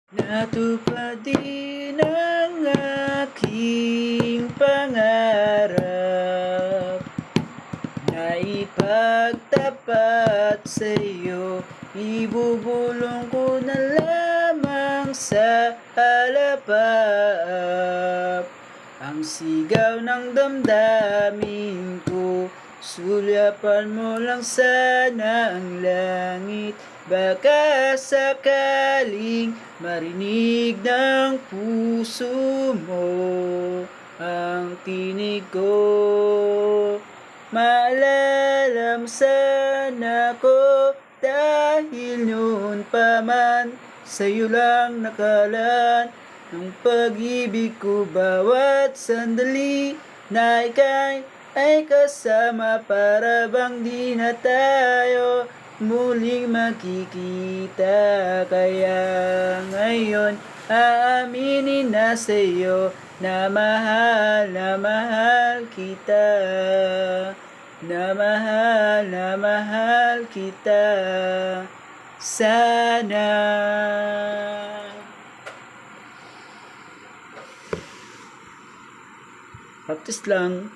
Natupad din ang aking pangarap na ipagtapat sa iyo. Ibubulong ko na lamang sa halapaap ang sigaw ng damdamin ko. Sulyapan mo lang sana ang langit, baka sakaling marinig ng puso mo ang tinig ko. Maalala mo sana ko, dahil noon pa man sa'yo lang nakalaan ang pag-ibig ko. Bawat sandali na ika'y ay kasama, para bang di na tayo muling makikita. Kaya ngayon aaminin na sa'yo na mahal kita, na mahal kita sana. Practice lang.